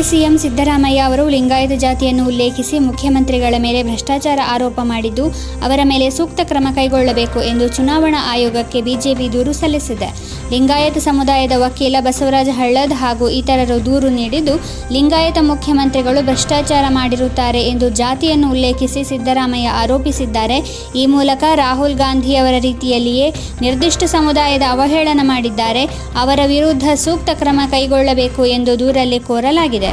ಮಾಜಿ ಸಿಎಂ ಸಿದ್ದರಾಮಯ್ಯ ಅವರು ಲಿಂಗಾಯತ ಜಾತಿಯನ್ನು ಉಲ್ಲೇಖಿಸಿ ಮುಖ್ಯಮಂತ್ರಿಗಳ ಮೇಲೆ ಭ್ರಷ್ಟಾಚಾರ ಆರೋಪ ಮಾಡಿದ್ದು, ಅವರ ಮೇಲೆ ಸೂಕ್ತ ಕ್ರಮ ಕೈಗೊಳ್ಳಬೇಕು ಎಂದು ಚುನಾವಣಾ ಆಯೋಗಕ್ಕೆ ಬಿಜೆಪಿ ದೂರು ಸಲ್ಲಿಸಿದೆ. ಲಿಂಗಾಯತ ಸಮುದಾಯದ ವಕೀಲ ಬಸವರಾಜ ಹಳ್ಳದ್ ಹಾಗೂ ಇತರರು ದೂರು ನೀಡಿದ್ದು, ಲಿಂಗಾಯತ ಮುಖ್ಯಮಂತ್ರಿಗಳು ಭ್ರಷ್ಟಾಚಾರ ಮಾಡಿರುತ್ತಾರೆ ಎಂದು ಜಾತಿಯನ್ನು ಉಲ್ಲೇಖಿಸಿ ಸಿದ್ದರಾಮಯ್ಯ ಆರೋಪಿಸಿದ್ದಾರೆ. ಈ ಮೂಲಕ ರಾಹುಲ್ ಗಾಂಧಿಯವರ ರೀತಿಯಲ್ಲಿಯೇ ನಿರ್ದಿಷ್ಟ ಸಮುದಾಯದ ಅವಹೇಳನ ಮಾಡಿದ್ದಾರೆ. ಅವರ ವಿರುದ್ಧ ಸೂಕ್ತ ಕ್ರಮ ಕೈಗೊಳ್ಳಬೇಕು ಎಂದು ದೂರಲ್ಲಿ ಕೋರಲಾಗಿದೆ.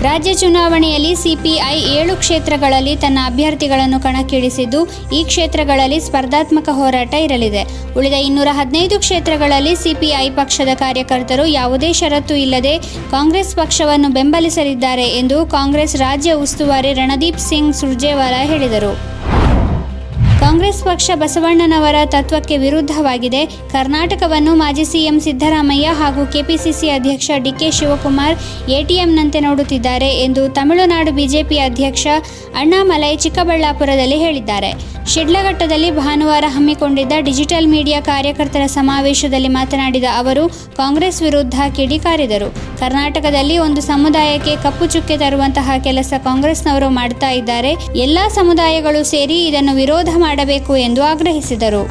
ರಾಜ್ಯ ಚುನಾವಣೆಯಲ್ಲಿ ಸಿಪಿಐ 7 ಕ್ಷೇತ್ರಗಳಲ್ಲಿ ತನ್ನ ಅಭ್ಯರ್ಥಿಗಳನ್ನು ಕಣಕ್ಕಿಳಿಸಿದ್ದು, ಈ ಕ್ಷೇತ್ರಗಳಲ್ಲಿ ಸ್ಪರ್ಧಾತ್ಮಕ ಹೋರಾಟ ಇರಲಿದೆ. ಉಳಿದ 215 ಕ್ಷೇತ್ರಗಳಲ್ಲಿ ಸಿಪಿಐ ಪಕ್ಷದ ಕಾರ್ಯಕರ್ತರು ಯಾವುದೇ ಷರತ್ತು ಇಲ್ಲದೆ ಕಾಂಗ್ರೆಸ್ ಪಕ್ಷವನ್ನು ಬೆಂಬಲಿಸಲಿದ್ದಾರೆ ಎಂದು ಕಾಂಗ್ರೆಸ್ ರಾಜ್ಯ ಉಸ್ತುವಾರಿ ರಣದೀಪ್ ಸಿಂಗ್ ಸುರ್ಜೇವಾಲಾ ಹೇಳಿದರು. ಕಾಂಗ್ರೆಸ್ ಪಕ್ಷ ಬಸವಣ್ಣನವರ ತತ್ವಕ್ಕೆ ವಿರುದ್ಧವಾಗಿದೆ. ಕರ್ನಾಟಕವನ್ನು ಮಾಜಿ ಸಿಎಂ ಸಿದ್ದರಾಮಯ್ಯ ಹಾಗೂ ಕೆಪಿಸಿಸಿ ಅಧ್ಯಕ್ಷ ಡಿಕೆ ಶಿವಕುಮಾರ್ ಎಟಿಎಂನಂತೆ ನೋಡುತ್ತಿದ್ದಾರೆ ಎಂದು ತಮಿಳುನಾಡು ಬಿಜೆಪಿ ಅಧ್ಯಕ್ಷ ಅಣ್ಣಾಮಲೈ ಚಿಕ್ಕಬಳ್ಳಾಪುರದಲ್ಲಿ ಹೇಳಿದ್ದಾರೆ. ಶಿಡ್ಲಘಟ್ಟದಲ್ಲಿ ಭಾನುವಾರ ಹಮ್ಮಿಕೊಂಡಿದ್ದ ಡಿಜಿಟಲ್ ಮೀಡಿಯಾ ಕಾರ್ಯಕರ್ತರ ಸಮಾವೇಶದಲ್ಲಿ ಮಾತನಾಡಿದ ಅವರು, ಕಾಂಗ್ರೆಸ್ ವಿರುದ್ಧ ಕಿಡಿಕಾರಿದರು. ಕರ್ನಾಟಕದಲ್ಲಿ ಒಂದು ಸಮುದಾಯಕ್ಕೆ ಕಪ್ಪು ಚುಕ್ಕೆ ತರುವಂತಹ ಕೆಲಸ ಕಾಂಗ್ರೆಸ್ನವರು ಮಾಡ್ತಾ ಇದ್ದಾರೆ. ಎಲ್ಲಾ ಸಮುದಾಯಗಳು ಸೇರಿ ಇದನ್ನು ವಿರೋಧ ಮಾಡಬೇಕು ಎಂದು ಆಗ್ರಹಿಸಿದರು.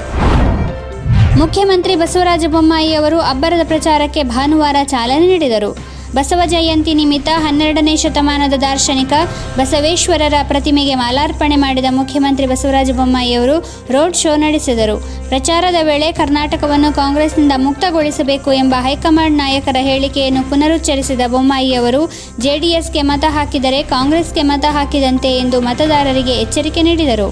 ಮುಖ್ಯಮಂತ್ರಿ ಬಸವರಾಜ ಬೊಮ್ಮಾಯಿ ಅವರು ಅಬ್ಬರದ ಪ್ರಚಾರಕ್ಕೆ ಭಾನುವಾರ ಚಾಲನೆ ನೀಡಿದರು. ಬಸವ ಜಯಂತಿ ನಿಮಿತ್ತ 12ನೇ ಶತಮಾನದ ದಾರ್ಶನಿಕ ಬಸವೇಶ್ವರರ ಪ್ರತಿಮೆಗೆ ಮಾಲಾರ್ಪಣೆ ಮಾಡಿದ ಮುಖ್ಯಮಂತ್ರಿ ಬಸವರಾಜ ಬೊಮ್ಮಾಯಿ ಅವರು ರೋಡ್ ಶೋ ನಡೆಸಿದರು. ಪ್ರಚಾರದ ವೇಳೆ ಕರ್ನಾಟಕವನ್ನು ಕಾಂಗ್ರೆಸ್ನಿಂದ ಮುಕ್ತಗೊಳಿಸಬೇಕು ಎಂಬ ಹೈಕಮಾಂಡ್ ನಾಯಕರ ಹೇಳಿಕೆಯನ್ನು ಪುನರುಚ್ಚರಿಸಿದ ಬೊಮ್ಮಾಯಿ ಅವರು, ಜೆಡಿಎಸ್ಗೆ ಮತ ಹಾಕಿದರೆ ಕಾಂಗ್ರೆಸ್ಗೆ ಮತ ಹಾಕಿದಂತೆ ಎಂದು ಮತದಾರರಿಗೆ ಎಚ್ಚರಿಕೆ ನೀಡಿದರು.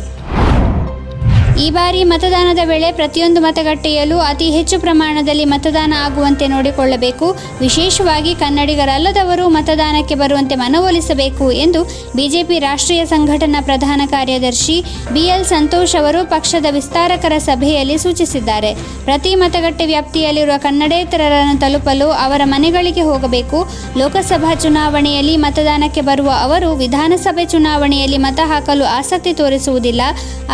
ಈ ಬಾರಿ ಮತದಾನದ ವೇಳೆ ಪ್ರತಿಯೊಂದು ಮತಗಟ್ಟೆಯಲ್ಲೂ ಅತಿ ಹೆಚ್ಚು ಪ್ರಮಾಣದಲ್ಲಿ ಮತದಾನ ಆಗುವಂತೆ ನೋಡಿಕೊಳ್ಳಬೇಕು. ವಿಶೇಷವಾಗಿ ಕನ್ನಡಿಗರಲ್ಲದವರು ಮತದಾನಕ್ಕೆ ಬರುವಂತೆ ಮನವೊಲಿಸಬೇಕು ಎಂದು ಬಿಜೆಪಿ ರಾಷ್ಟ್ರೀಯ ಸಂಘಟನಾ ಪ್ರಧಾನ ಕಾರ್ಯದರ್ಶಿ ಬಿಎಲ್ ಸಂತೋಷ್ ಅವರು ಪಕ್ಷದ ವಿಸ್ತಾರಕರ ಸಭೆಯಲ್ಲಿ ಸೂಚಿಸಿದ್ದಾರೆ. ಪ್ರತಿ ಮತಗಟ್ಟೆ ವ್ಯಾಪ್ತಿಯಲ್ಲಿರುವ ಕನ್ನಡೇತರರನ್ನು ತಲುಪಲು ಅವರ ಮನೆಗಳಿಗೆ ಹೋಗಬೇಕು. ಲೋಕಸಭಾ ಚುನಾವಣೆಯಲ್ಲಿ ಮತದಾನಕ್ಕೆ ಬರುವ ಅವರು ವಿಧಾನಸಭೆ ಚುನಾವಣೆಯಲ್ಲಿ ಮತ ಹಾಕಲು ಆಸಕ್ತಿ ತೋರಿಸುವುದಿಲ್ಲ.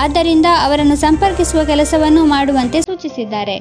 ಆದ್ದರಿಂದ ಅವರನ್ನು ಸಂಪರ್ಕಿಸುವ ಕೆಲಸವನ್ನು ಮಾಡುವಂತೆ ಸೂಚಿಸಿದ್ದಾರೆ.